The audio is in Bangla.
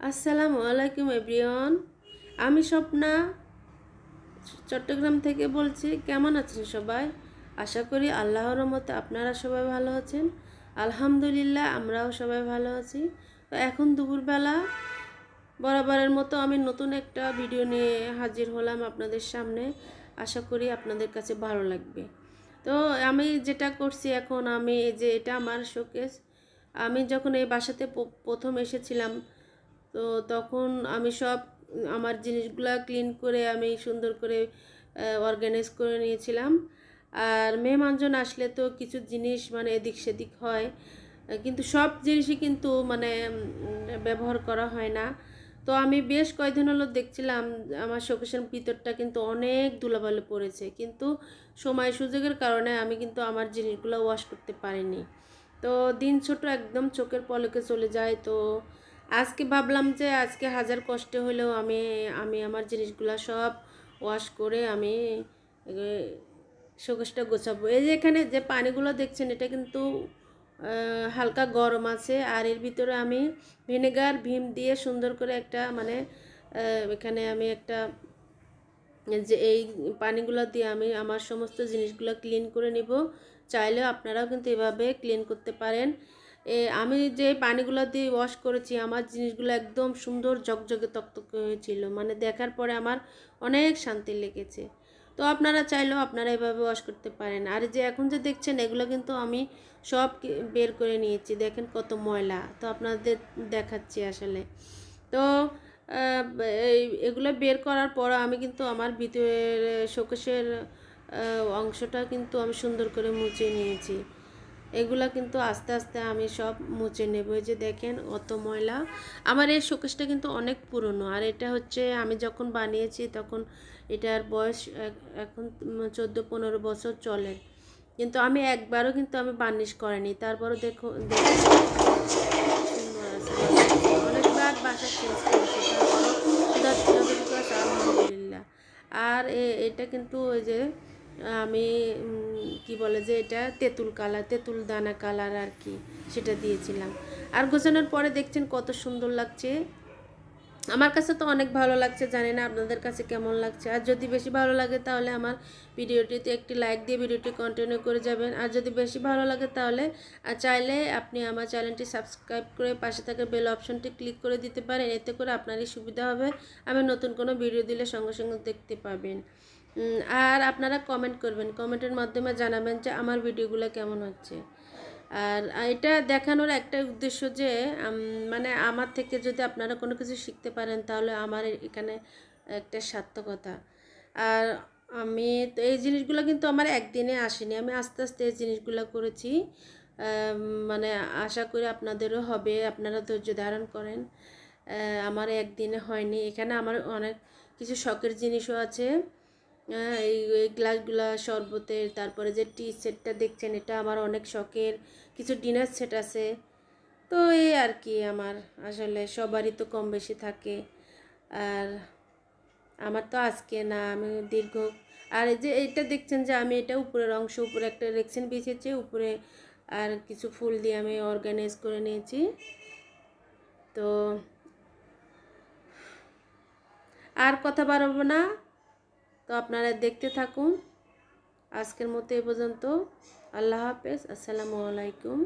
আসসালামু আলাইকুম এভরিওয়ান। আমি স্বপ্না চট্টগ্রাম থেকে বলছি। কেমন আছেন সবাই? আশা করি আল্লাহর রহমতে আপনারা সবাই ভালো আছেন। আলহামদুলিল্লাহ, আমরাও সবাই ভালো আছি। তো এখন দুপুরবেলা বরাবরের মতো আমি নতুন একটা ভিডিও নিয়ে হাজির হলাম আপনাদের সামনে। আশা করি আপনাদের কাছে ভালো লাগবে। তো আমি যেটা করছি এখন, আমি এই যে এটা আমার শোকেস। আমি যখন এই বাসাতে প্রথম এসেছিলাম, তো তখন আমি সব আমার জিনিসগুলো ক্লিন করে আমি সুন্দর করে অর্গানাইজ করে নিয়েছিলাম। আর মেহমানজন আসলে তো কিছু জিনিস মানে এদিক সেদিক হয়, কিন্তু সব জিনিসই কিন্তু মানে ব্যবহার করা হয় না। তো আমি বেশ কয়েকদিন হলো দেখছিলাম আমার শোকেসের ভিতরটা কিন্তু অনেক ধুলাবালি পড়েছে, কিন্তু সময় সুযোগের কারণে আমি কিন্তু আমার জিনিসগুলো ওয়াশ করতে পারিনি। তো দিন ছোট একদম চোখের পলকে চলে যায়। তো আজকে ভাবলাম যে আজকে হাজার কষ্টে হলেও আমি আমি আমার জিনিসগুলো সব ওয়াশ করে আমি শোকেসটা গোছাবো। এই যে এখানে যে পানিগুলো দেখছেন, এটা কিন্তু হালকা গরম আছে, আর এর ভিতরে আমি ভিনেগার ভীম দিয়ে সুন্দর করে একটা মানে এখানে আমি একটা যে এই পানিগুলো দিয়ে আমি আমার সমস্ত জিনিসগুলো ক্লিন করে নিব। চাইলেও আপনারাও কিন্তু এভাবে ক্লিন করতে পারেন। আমি যে পানিগুলো দিয়ে ওয়াশ করেছি, আমার জিনিসগুলো একদম সুন্দর ঝকঝকে তকতকে হয়েছিল, মানে দেখার পরে আমার অনেক শান্তি লেগেছে। তো আপনারা চাইলেও আপনারা এভাবে ওয়াশ করতে পারেন। আর যে এখন যে দেখছেন, এগুলো কিন্তু আমি সব বের করে নিয়েছি। দেখেন কত ময়লা, তো আপনাদের দেখাচ্ছি আসলে। তো এগুলো বের করার পর আমি কিন্তু আমার ভিতরের শোকেসের অংশটা কিন্তু আমি সুন্দর করে মুছে নিয়েছি। এগুলা কিন্তু আস্তে আস্তে আমি সব মুছে নেব। এই যে দেখেন অত ময়লা। আমার এই শোকেসটা কিন্তু অনেক পুরনো, আর এটা হচ্ছে আমি যখন বানিয়েছি তখন এটার বয়স এখন 14-15 বছর চলে, কিন্তু আমি একবারও কিন্তু আমি বার্নিশ করিনি। তারপরও অনেকবার বাসা চেঞ্জ করেছি, তারপরও যতটুকু আছে আলহামদুলিল্লাহ। আর এটা কিন্তু ওই যে আমি কি বলে যে এটা তেঁতুল কালার, তেঁতুল দানা কালার আর কি, সেটা দিয়েছিলাম। আর গোছানোর পরে দেখছেন কত সুন্দর লাগছে। আমার কাছে তো অনেক ভালো লাগছে, জানি না আপনাদের কাছে কেমন লাগছে। আর যদি বেশি ভালো লাগে তাহলে আমার ভিডিওটিতে একটি লাইক দিয়ে ভিডিওটি কন্টিনিউ করে যাবেন। আর যদি বেশি ভালো লাগে তাহলে চাইলে আপনি আমার চ্যানেলটি সাবস্ক্রাইব করে পাশে থাকা বেল অপশনটি ক্লিক করে দিতে পারেন। এতে করে আপনারই সুবিধা হবে, আমি নতুন কোনো ভিডিও দিলে সঙ্গে সঙ্গে দেখতে পাবেন। আর আপনারা কমেন্ট করবেন, কমেন্টের মাধ্যমে জানাবেন যে আমার ভিডিওগুলো কেমন হচ্ছে। আর এটা দেখানোর একটা উদ্দেশ্য যে মানে আমার থেকে যদি আপনারা কোনো কিছু শিখতে পারেন, তাহলে আমার এখানে একটা সার্থকতা। আর আমি তো এই জিনিসগুলো কিন্তু আমার একদিনে আসেনি, আমি আস্তে আস্তে এই জিনিসগুলো করেছি। মানে আশা করি আপনাদেরও হবে, আপনারা ধৈর্য ধারণ করেন। আমার একদিনে হয়নি। এখানে আমার অনেক কিছু শখের জিনিসও আছে। এই গ্লাসগুলা শরবতের, তারপরে যে টি সেটটা দেখছেন, এটা আমার অনেক শখের। কিছু ডিনার সেট আছে। তো এই আর কি, আমার আসলে সবারই তো কম বেশি থাকে। আর আমার তো আজকে না, আমি দীর্ঘ। আর এই যে এইটা দেখছেন যে আমি এটা উপরের অংশ, উপরে একটা রেক্সিন বিছিয়েছি উপরে, আর কিছু ফুল দিয়ে আমি অর্গানাইজ করে নিয়েছি। তো আর কথা বাড়াবো না, তো আপনারা দেখতে থাকুন। আজকের মতো এ পর্যন্ত। আল্লাহ হাফেজ, আসসালামু আলাইকুম।